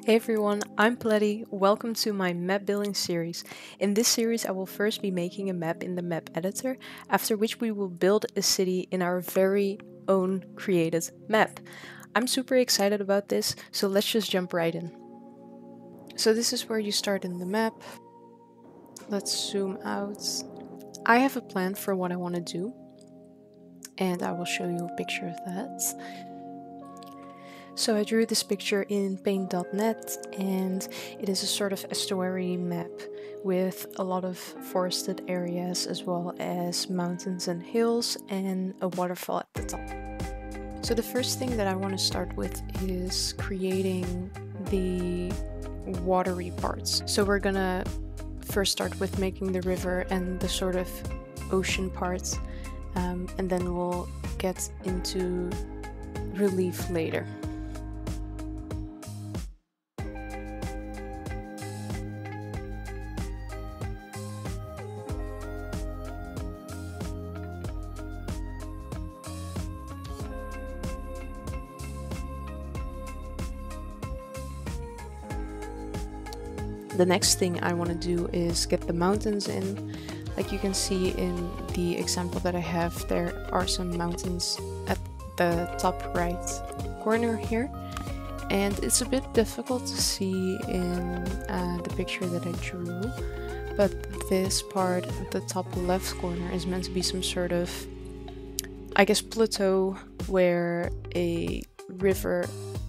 Hey everyone, I'm Platy. Welcome to my map building series. In this series, I will first be making a map in the map editor, after which we will build a city in our very own created map. I'm super excited about this, so let's just jump right in. So this is where you start in the map. Let's zoom out. I have a plan for what I want to do, and I will show you a picture of that. So I drew this picture in paint.net, and it is a sort of estuary map with a lot of forested areas as well as mountains and hills and a waterfall at the top. So the first thing that I want to start with is creating the watery parts. So we're gonna first start with making the river and the sort of ocean parts, and then we'll get into relief later. The next thing I want to do is get the mountains in. Like you can see in the example that I have, there are some mountains at the top right corner here. And it's a bit difficult to see in the picture that I drew. But this part at the top left corner is meant to be some sort of, I guess, plateau where a river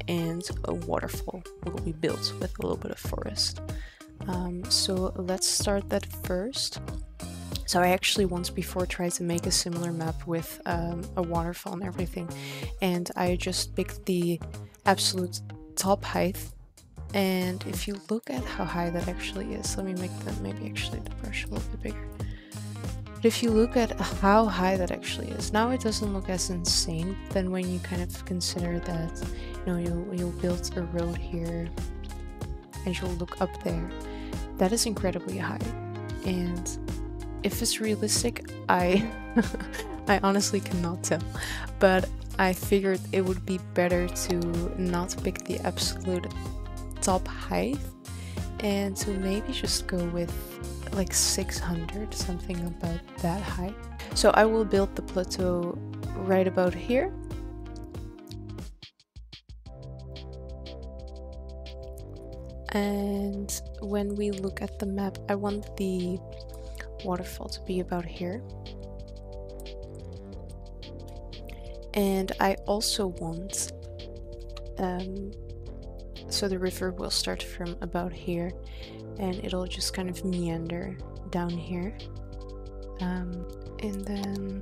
and a waterfall will be built with a little bit of forest. So let's start that first. So I actually once before tried to make a similar map with a waterfall and everything, and I just picked the absolute top height. And if you look at how high that actually is, let me make that maybe actually the brush a little bit bigger. But if you look at how high that actually is, now it doesn't look as insane than when you kind of consider that, you know, you'll build a road here and you'll look up there. That is incredibly high, and if it's realistic, I honestly cannot tell, but I figured it would be better to not pick the absolute top height and to maybe just go with like 600, something about that high. So I will build the plateau right about here. And when we look at the map, I want the waterfall to be about here. And I also want, so the river will start from about here and it'll just kind of meander down here. And then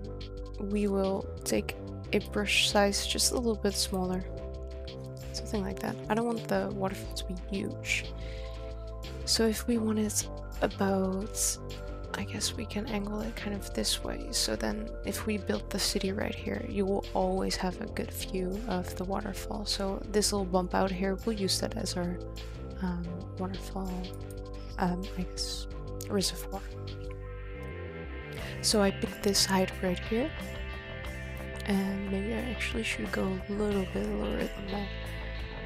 we will take a brush size just a little bit smaller. Something like that. I don't want the waterfall to be huge. So if we want it about, I guess we can angle it kind of this way. So then if we build the city right here, you will always have a good view of the waterfall. So this little bump out here, we'll use that as our waterfall, I guess, reservoir. So I picked this height right here. And maybe I actually should go a little bit lower than that,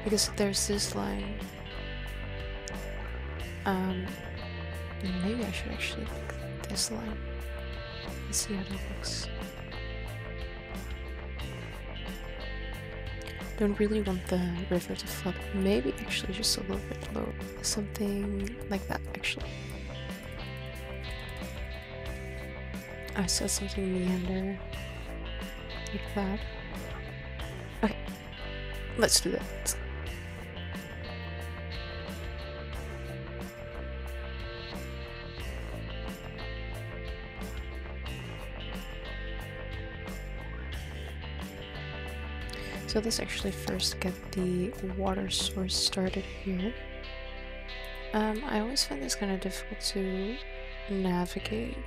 because there's this line. Maybe I should actually pick this line. Let's see how that looks. Don't really want the river to flood. Maybe actually just a little bit lower. Something like that, actually. I said something meander. Like that. Okay, let's do that. So let's actually first get the water source started here. I always find this kind of difficult to navigate.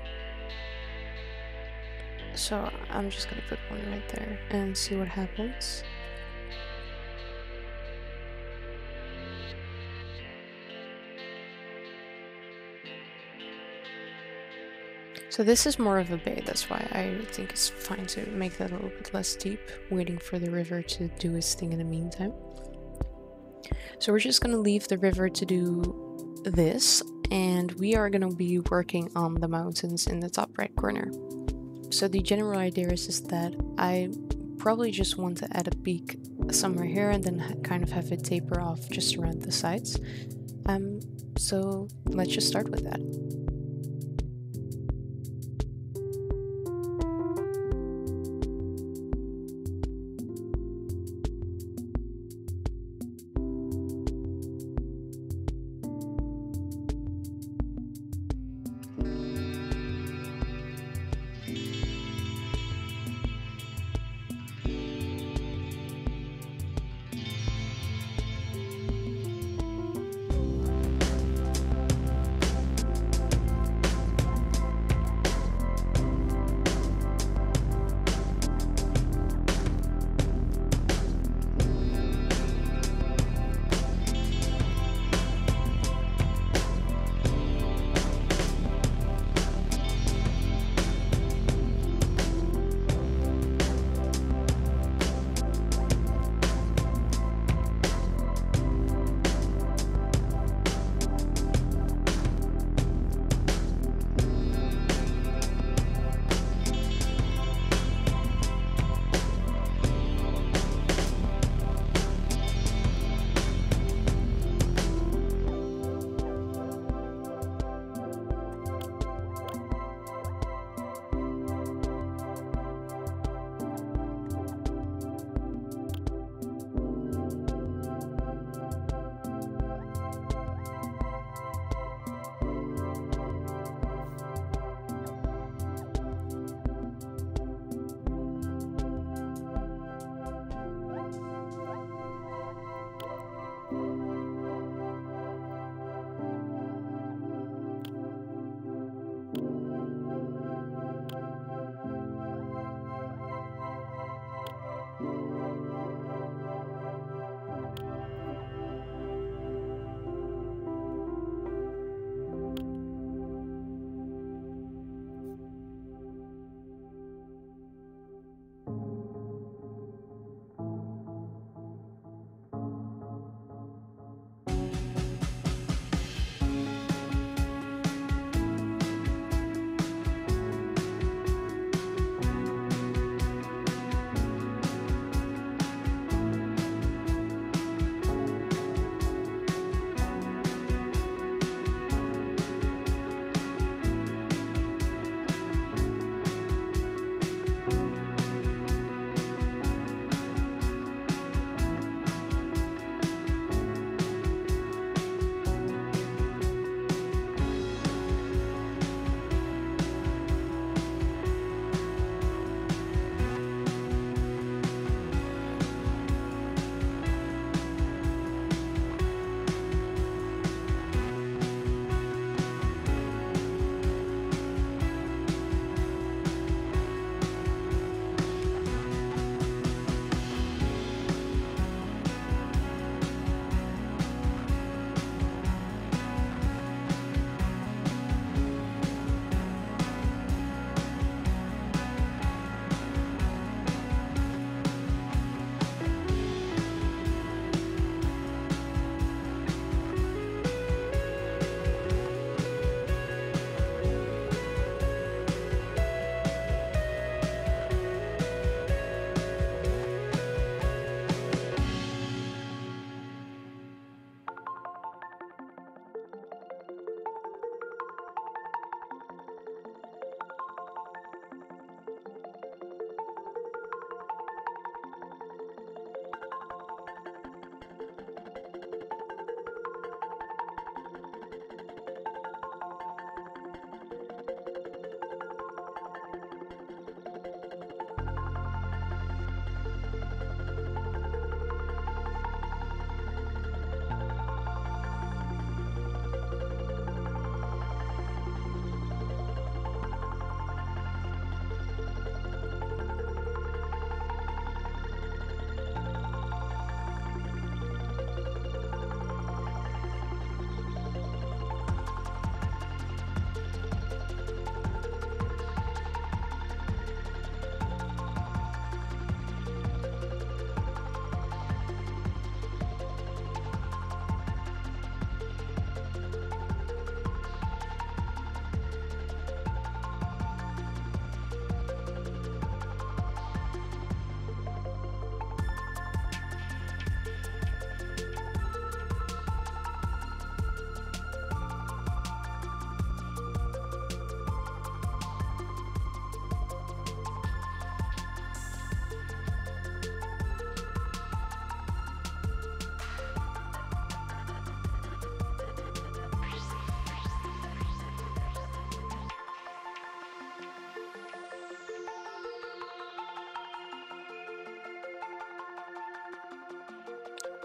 So I'm just gonna put one right there and see what happens. So this is more of a bay, that's why I think it's fine to make that a little bit less deep, waiting for the river to do its thing in the meantime. So we're just gonna leave the river to do this, and we are gonna be working on the mountains in the top right corner. So the general idea is that I probably just want to add a peak somewhere here and then kind of have it taper off just around the sides. So let's just start with that.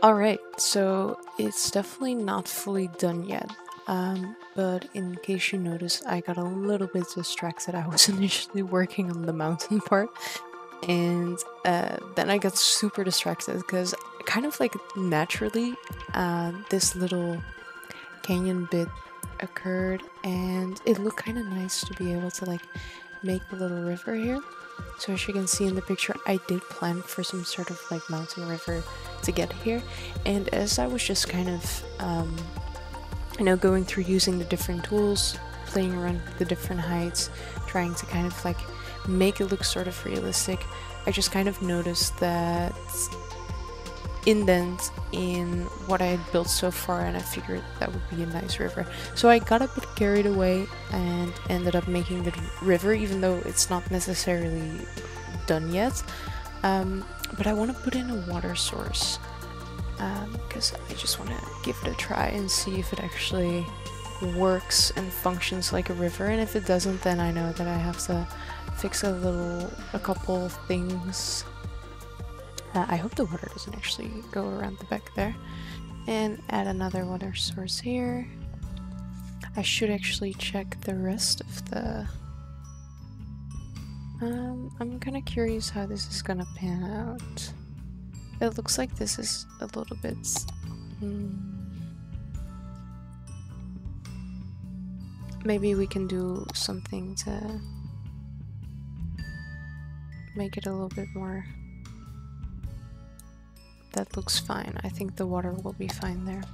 Alright, so it's definitely not fully done yet. But in case you noticed, I got a little bit distracted. I was initially working on the mountain part, and then I got super distracted because kind of like naturally, this little canyon bit occurred, and it looked kind of nice to be able to like make a little river here. So as you can see in the picture, I did plan for some sort of like mountain river to get here, and as I was just kind of going through using the different tools, playing around with the different heights, trying to kind of like make it look sort of realistic, I just kind of noticed that indent in what I had built so far, and I figured that would be a nice river. So I got a bit carried away and ended up making the river, even though it's not necessarily done yet. But I want to put in a water source because I just want to give it a try and see if it actually works and functions like a river, and if it doesn't, then I know that I have to fix a couple things. I hope the water doesn't actually go around the back there. And add another water source here. I should actually check the rest of the... I'm kind of curious how this is gonna pan out. It looks like this is a little bit... Maybe we can do something to make it a little bit more... That looks fine. I think the water will be fine there.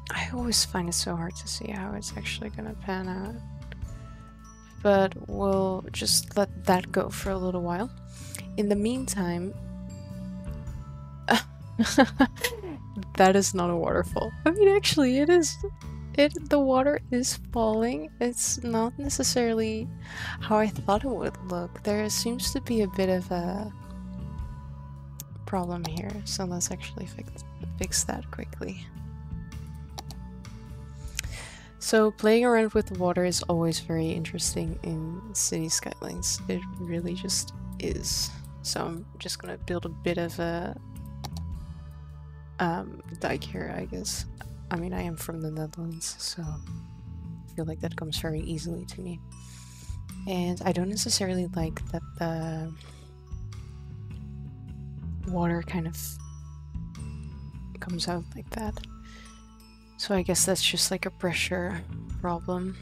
I always find it so hard to see how it's actually gonna pan out. But we'll just let that go for a little while. In the meantime... That is not a waterfall. I mean, actually, it is. The water is falling. It's not necessarily how I thought it would look. There seems to be a bit of a problem here, so let's actually fix that quickly. So playing around with the water is always very interesting in City Skylines. It really just is. So I'm just gonna build a bit of a dike here, I guess. I mean, I am from the Netherlands, so I feel like that comes very easily to me. And I don't necessarily like that the water kind of comes out like that. So I guess that's just like a pressure problem.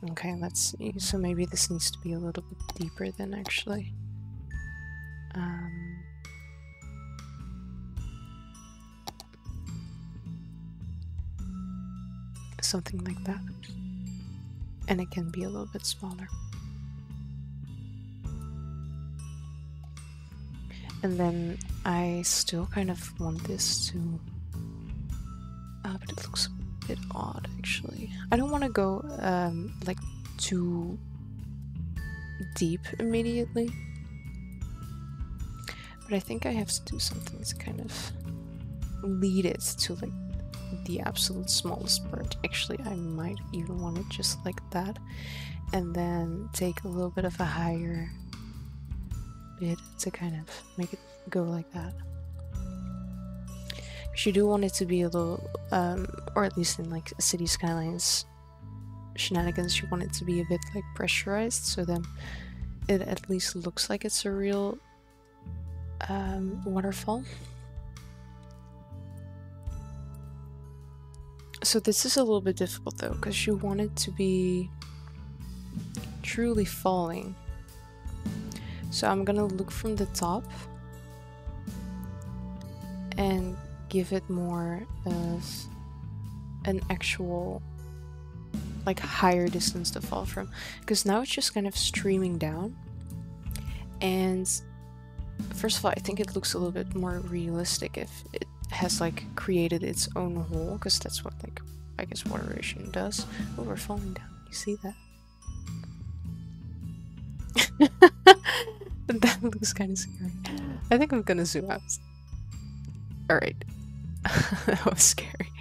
Okay, let's see. So maybe this needs to be a little bit deeper then, actually. Something like that. And it can be a little bit smaller. And then I still kind of want this to... but it looks a bit odd, actually. I don't want to go like too deep immediately. But I think I have to do something to kind of lead it to like the absolute smallest part. Actually, I might even want it just like that, and then take a little bit of a higher bit to kind of make it go like that. Because you do want it to be a little, or at least in like City Skylines shenanigans, you want it to be a bit like pressurized, so then it at least looks like it's a real waterfall. So this is a little bit difficult though, because you want it to be truly falling. So I'm gonna look from the top and give it more of an actual like higher distance to fall from, because now it's just kind of streaming down. And first of all, I think it looks a little bit more realistic if it has like created its own hole, because that's what like I guess water erosion does. Oh, we're falling down. You see that? That looks kind of scary. I think I'm gonna zoom out. Alright. That was scary.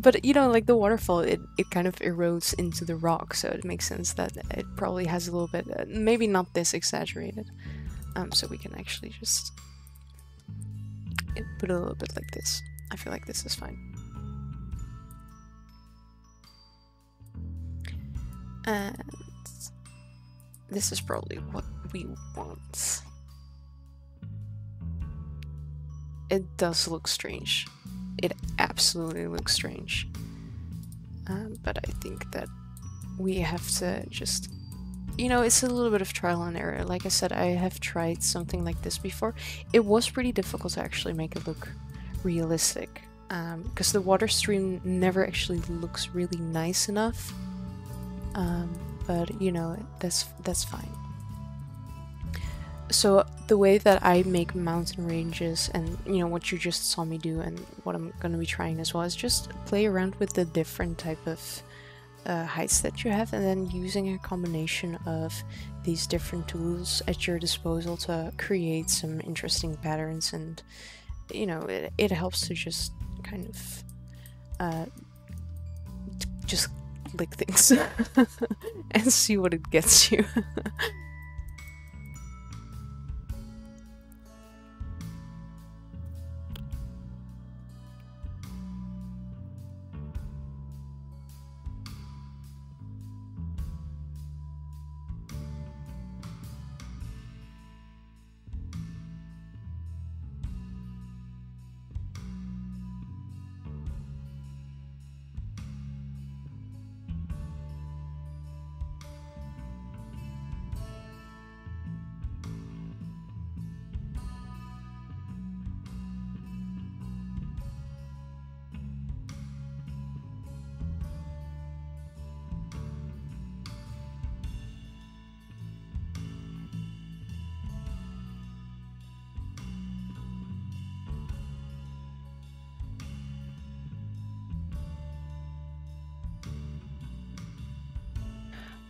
But you know, like the waterfall, it kind of erodes into the rock, so it makes sense that it probably has a little bit, maybe not this exaggerated. So we can actually just put it a little bit like this. I feel like this is fine. And this is probably what we want. It does look strange. It absolutely looks strange. But I think that we have to just, you know, it's a little bit of trial and error. Like I said, I have tried something like this before. It was pretty difficult to actually make it look realistic, because the water stream never actually looks really nice enough. But you know, that's fine. So the way that I make mountain ranges, and you know what you just saw me do, and what I'm gonna be trying as well, is just play around with the different type of heights that you have, and then using a combination of these different tools at your disposal to create some interesting patterns. And you know, it helps to just kind of just lick things and see what it gets you.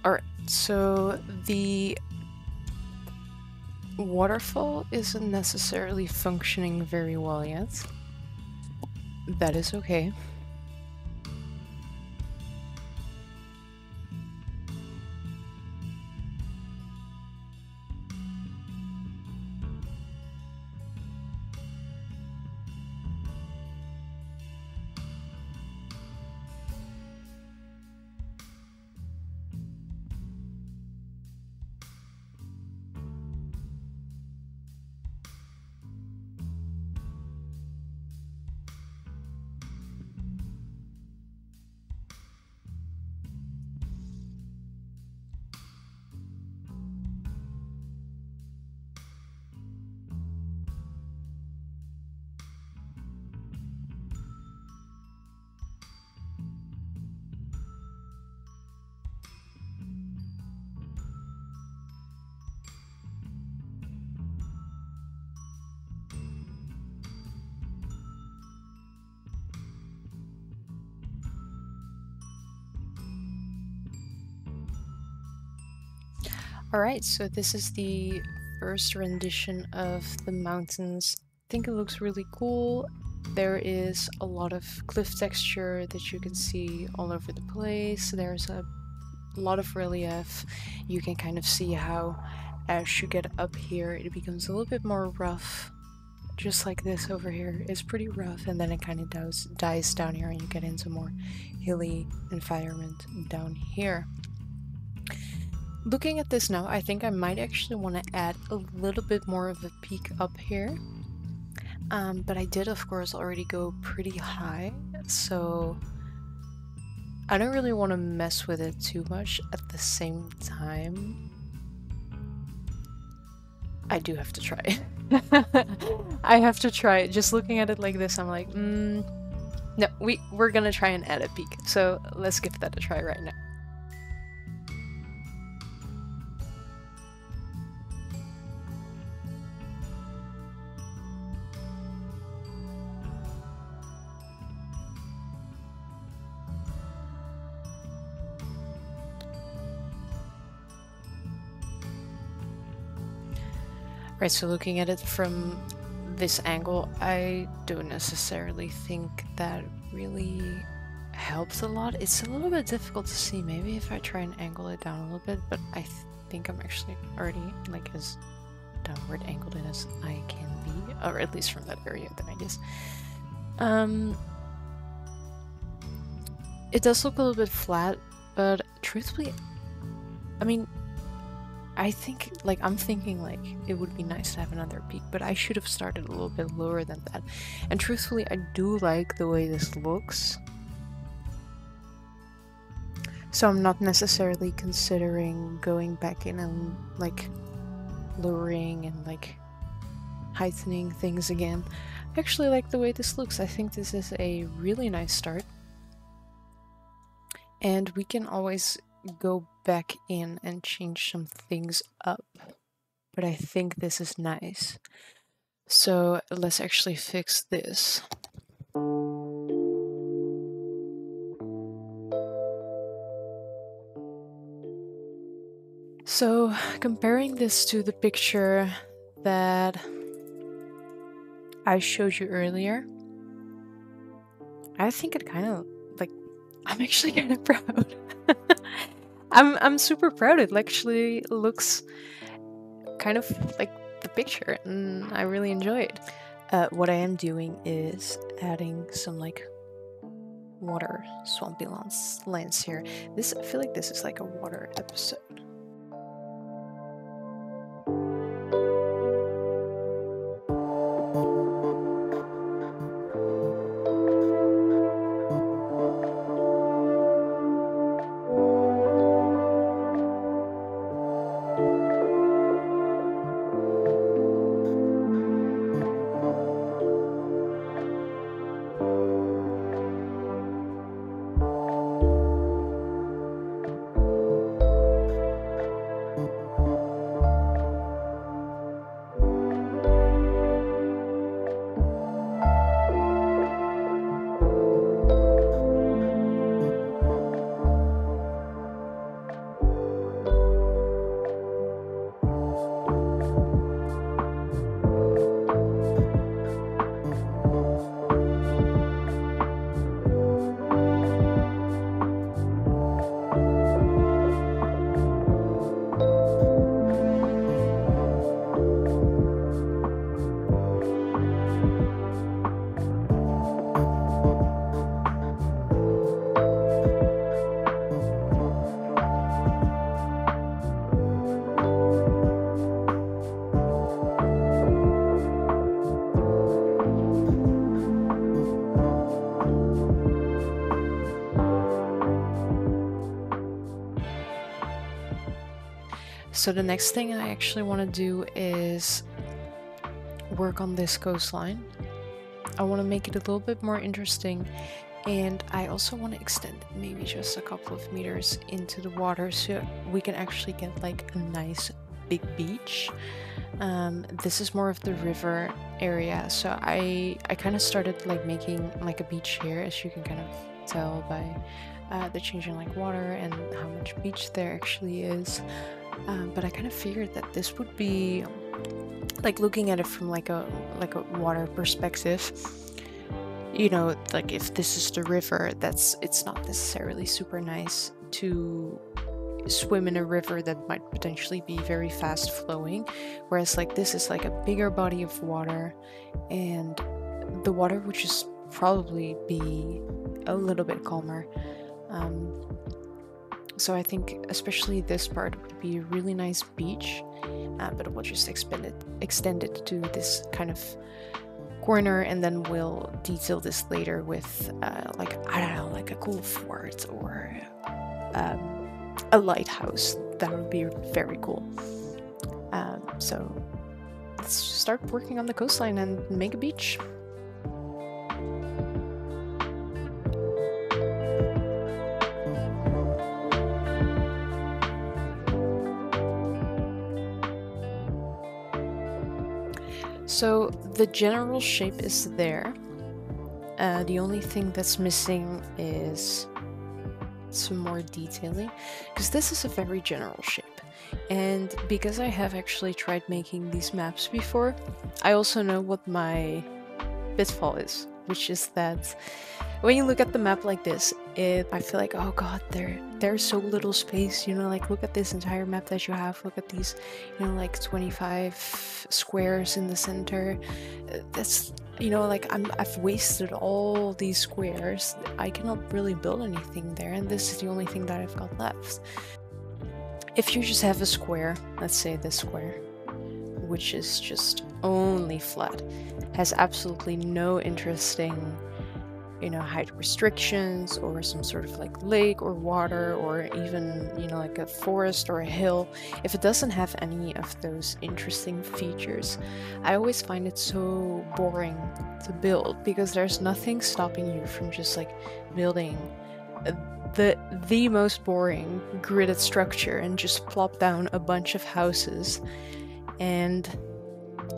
Alright, so the waterfall isn't necessarily functioning very well yet. That is okay. Alright, so this is the first rendition of the mountains. I think it looks really cool. There is a lot of cliff texture that you can see all over the place. There's a lot of relief. You can kind of see how as you get up here it becomes a little bit more rough. Just like this over here is pretty rough, and then it kind of dies down here and you get into more hilly environment down here. Looking at this now, I think I might actually want to add a little bit more of a peak up here. But I did, of course, already go pretty high, so I don't really want to mess with it too much at the same time. I do have to try it. I have to try it. Just looking at it like this, I'm like, no, we're gonna try and add a peak. So let's give that a try right now. Right, so looking at it from this angle, I don't necessarily think that really helps a lot. It's a little bit difficult to see. Maybe if I try and angle it down a little bit, but I think I'm actually already like as downward angled in as I can be, or at least from that area then I guess. It does look a little bit flat, but truthfully, I mean, I think, like, I'm thinking, like, it would be nice to have another peak, but I should have started a little bit lower than that. And truthfully, I do like the way this looks. So I'm not necessarily considering going back in and, like, lowering and, like, heightening things again. I actually like the way this looks. I think this is a really nice start. And we can always go back in and change some things up, but I think this is nice. So let's actually fix this. So comparing this to the picture that I showed you earlier, I think it kind of, like, I'm actually kind of proud. I'm super proud. It actually looks kind of like the picture, and I really enjoy it. What I am doing is adding some like water swampy lands here. I feel like this is like a water episode. So the next thing I actually want to do is work on this coastline. I want to make it a little bit more interesting, and I also want to extend it maybe just a couple of meters into the water so we can actually get like a nice big beach. This is more of the river area, so I kind of started like making like a beach here, as you can kind of tell by the change in like water and how much beach there actually is. But I kind of figured that this would be like looking at it from like a water perspective. You know, like if this is the river, it's not necessarily super nice to swim in a river that might potentially be very fast flowing, whereas like this is like a bigger body of water, and the water would just probably be a little bit calmer. So I think especially this part would be a really nice beach, but we'll just extend it to this kind of corner, and then we'll detail this later with like, I don't know, like a cool fort or a lighthouse. That would be very cool. So let's start working on the coastline and make a beach. So the general shape is there. The only thing that's missing is some more detailing, because this is a very general shape. And because I have actually tried making these maps before, I also know what my pitfall is, which is that when you look at the map like this, I feel like, oh god, there's so little space, you know, like look at this entire map that you have, look at these, you know, like 25 squares in the center. That's, you know, like I've wasted all these squares. I cannot really build anything there, and this is the only thing that I've got left. If you just have a square, let's say this square, which is just only flat, has absolutely no interesting, you know, height restrictions or some sort of like lake or water or even, you know, like a forest or a hill, if it doesn't have any of those interesting features, I always find it so boring to build, because there's nothing stopping you from just like building the most boring gridded structure and just plop down a bunch of houses and,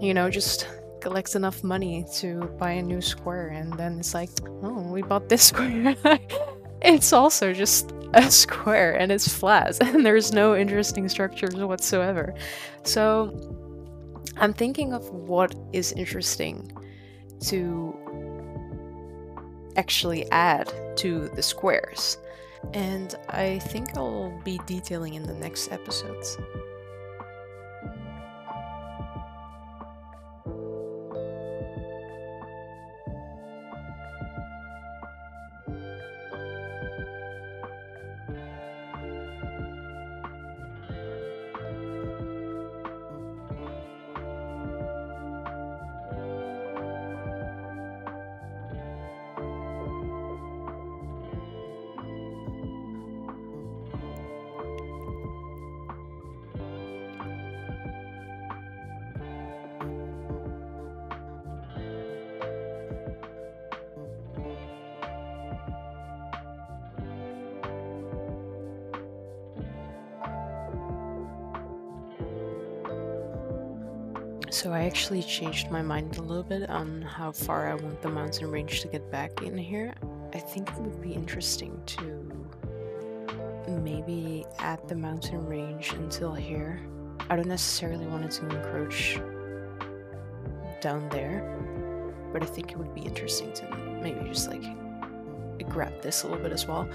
you know, just collect enough money to buy a new square, and then it's like, oh, we bought this square. It's also just a square and it's flat and there's no interesting structures whatsoever. So I'm thinking of what is interesting to actually add to the squares, and I think I'll be detailing in the next episodes. So I actually changed my mind a little bit on how far I want the mountain range to get back in here. I think it would be interesting to maybe add the mountain range until here. I don't necessarily want it to encroach down there, but I think it would be interesting to maybe just like grab this a little bit as well.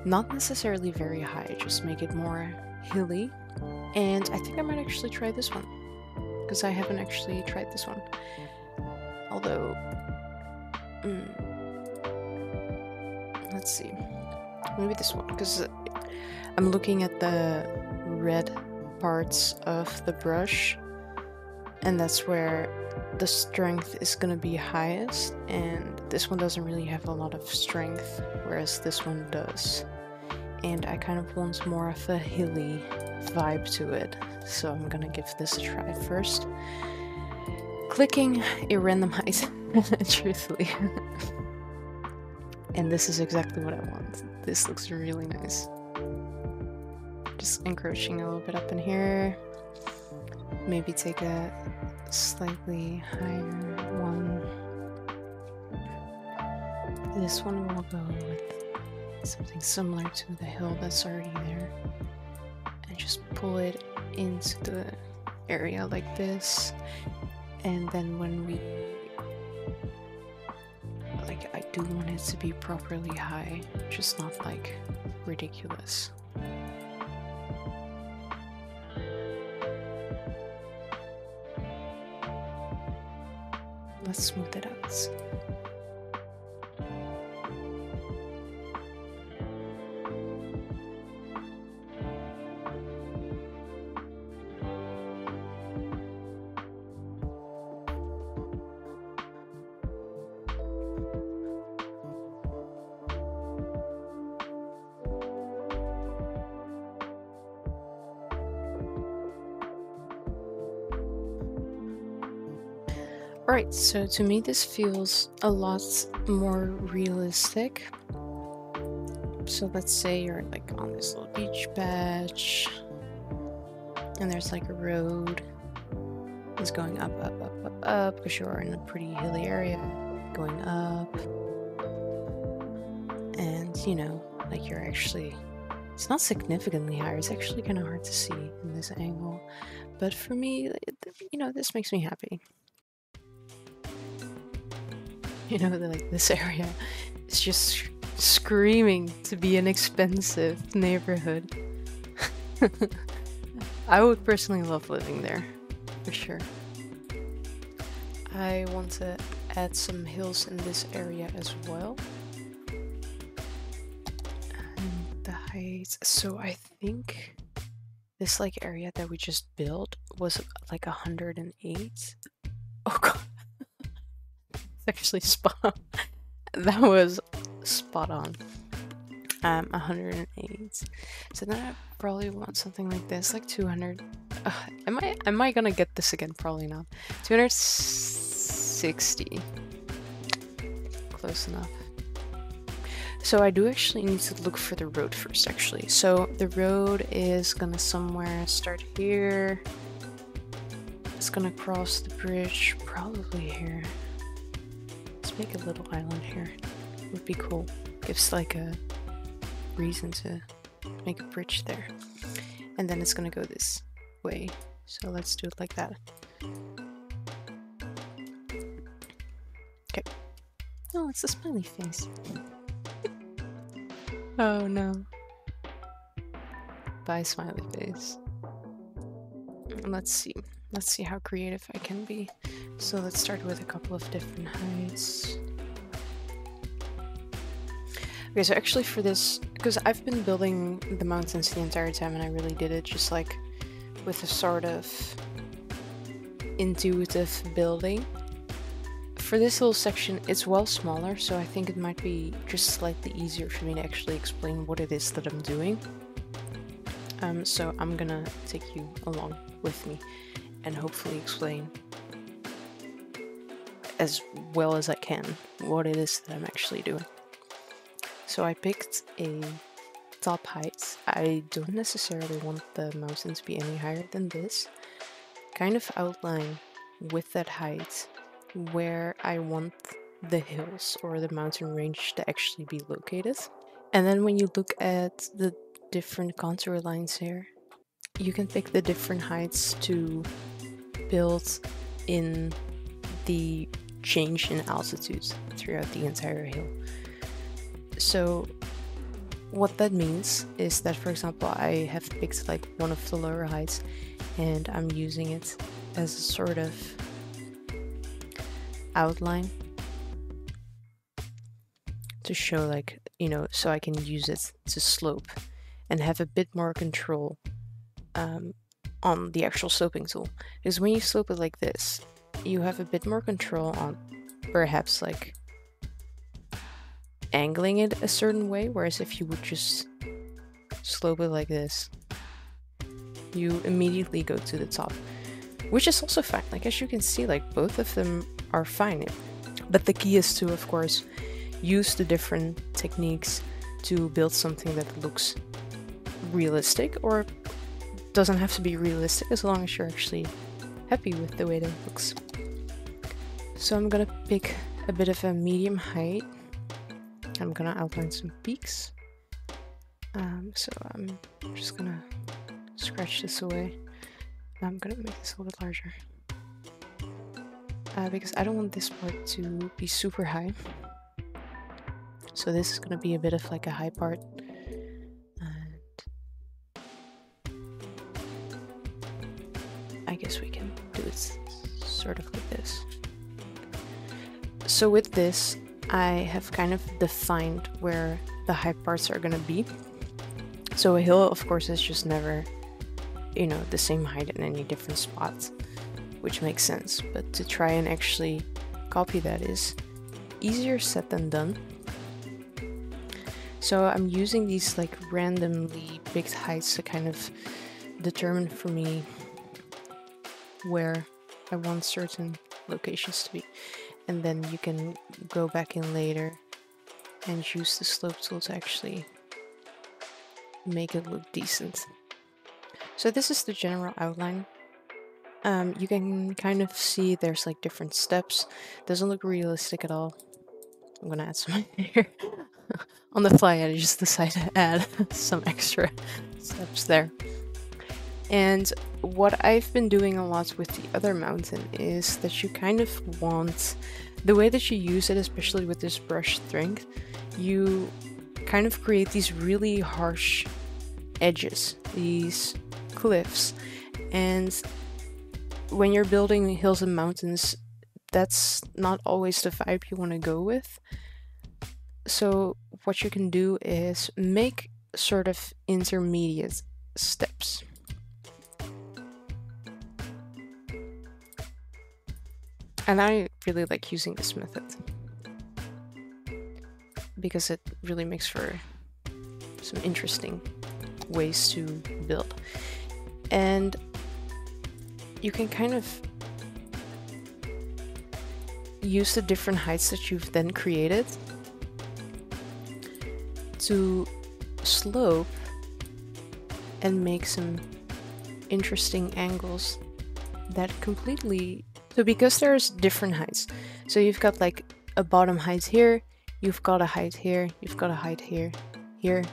Not necessarily very high, just make it more hilly. And I think I might actually try this one, because I haven't actually tried this one. Although, let's see, maybe this one, because I'm looking at the red parts of the brush, and that's where the strength is gonna be highest, and this one doesn't really have a lot of strength, whereas this one does. And I kind of want more of a hilly vibe to it, so I'm gonna give this a try first. Clicking a random height, truthfully. And this is exactly what I want. This looks really nice. Just encroaching a little bit up in here. Maybe take a slightly higher one. This one will go with something similar to the hill that's already there. And just pull it into the area like this. And then when we... like, I do want it to be properly high, just not like ridiculous. Let's smooth it out. Alright, so to me this feels a lot more realistic. So let's say you're like on this little beach patch, and there's like a road that's going up, up, up, up, up, because you're in a pretty hilly area, going up. And, you know, like you're actually, it's not significantly higher, it's actually kind of hard to see in this angle. But for me, you know, this makes me happy. You know, like this area is just screaming to be an expensive neighborhood. I would personally love living there, for sure. I want to add some hills in this area as well. And the heights. So I think this like area that we just built was like 108. Oh god. It's actually spot on. That was spot on. 108. So then I probably want something like this, like 200. Am I gonna get this again? Probably not. 260. Close enough. So I do actually need to look for the road first, actually. So the road is gonna somewhere start here. It's gonna cross the bridge, probably here. Let's make a little island here. Would be cool. Gives like a reason to make a bridge there. And then it's gonna go this way. So let's do it like that. Okay. Oh, it's a smiley face. Oh no. Bye, smiley face. Let's see. Let's see how creative I can be. So let's start with a couple of different heights. Okay, so actually for this, because I've been building the mountains the entire time and I really did it just like with a sort of intuitive building. For this little section, it's well smaller, so I think it might be just slightly easier for me to actually explain what it is that I'm doing. So I'm gonna take you along with me and hopefully explain as well as I can what it is that I'm actually doing. So I picked a top height. I don't necessarily want the mountain to be any higher than this. Kind of outline with that height where I want the hills or the mountain range to actually be located. And then when you look at the different contour lines here, you can pick the different heights to build in the change in altitude throughout the entire hill. So what that means is that, for example, I have picked like one of the lower heights and I'm using it as a sort of outline to show, like, you know, so I can use it to slope and have a bit more control on the actual sloping tool. Because when you slope it like this, you have a bit more control on perhaps like angling it a certain way, whereas if you would just slope it like this, you immediately go to the top, which is also fine. Like, as you can see, like, both of them are fine. But the key is to, of course, use the different techniques to build something that looks realistic, or doesn't have to be realistic as long as you're actually happy with the way that it looks. So I'm gonna pick a bit of a medium height. I'm gonna outline some peaks. So I'm just gonna scratch this away. I'm gonna make this a little bit larger. Because I don't want this part to be super high. So this is gonna be a bit of like a high part. And I guess we can do it sort of like this. So with this, I have kind of defined where the high parts are gonna be. So a hill, of course, is just never, you know, the same height in any different spots, which makes sense. But to try and actually copy that is easier said than done. So I'm using these like randomly picked heights to kind of determine for me where I want certain locations to be. And then you can go back in later and use the slope tool to actually make it look decent. So this is the general outline. You can kind of see there's like different steps. Doesn't look realistic at all. I'm gonna add some here. On the fly, I just decided to add some extra steps there. And what I've been doing a lot with the other mountain is that you kind of want, the way that you use it, especially with this brush strength, you kind of create these really harsh edges, these cliffs. And when you're building hills and mountains, that's not always the vibe you want to go with. So what you can do is make sort of intermediate steps. And I really like using this method because it really makes for some interesting ways to build. And you can kind of use the different heights that you've then created to slope and make some interesting angles that completely... So because there's different heights, so you've got like a bottom height here, you've got a height here, you've got a height here, here,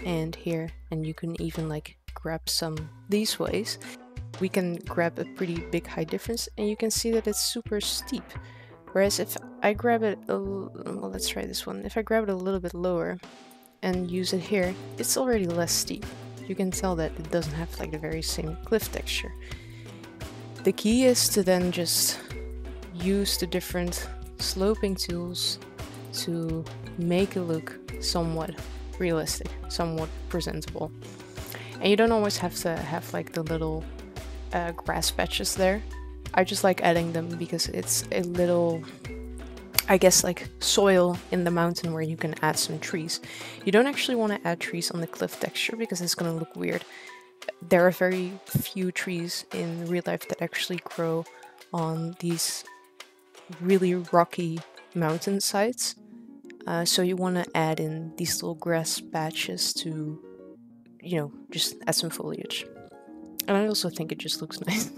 and here, and you can even like grab some these ways. We can grab a pretty big height difference, and you can see that it's super steep. Whereas if I grab it, well, let's try this one. If I grab it a little bit lower and use it here, it's already less steep. You can tell that it doesn't have like the very same cliff texture. The key is to then just use the different sloping tools to make it look somewhat realistic, somewhat presentable. And you don't always have to have like the little grass patches there. I just like adding them because it's a little, I guess, like soil in the mountain where you can add some trees. You don't actually want to add trees on the cliff texture because it's going to look weird. There are very few trees in real life that actually grow on these really rocky mountain sides. So you want to add in these little grass patches to, you know, just add some foliage. And I also think it just looks nice.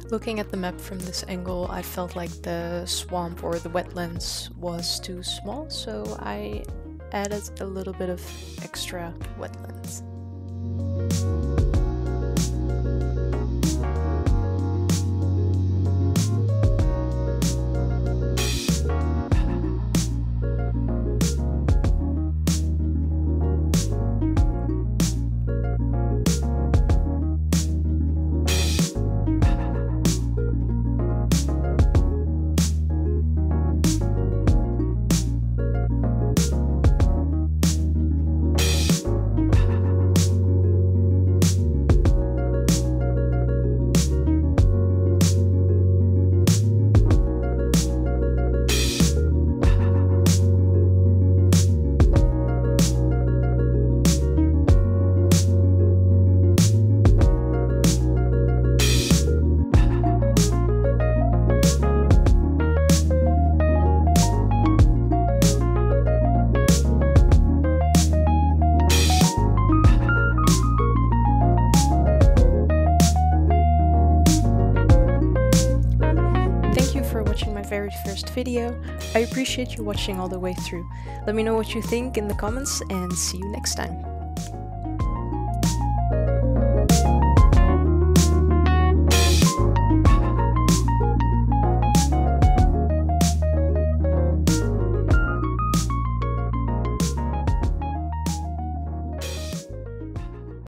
Looking at the map from this angle, I felt like the swamp or the wetlands was too small, so I added a little bit of extra wetlands. Very first video. I appreciate you watching all the way through. Let me know what you think in the comments and see you next time.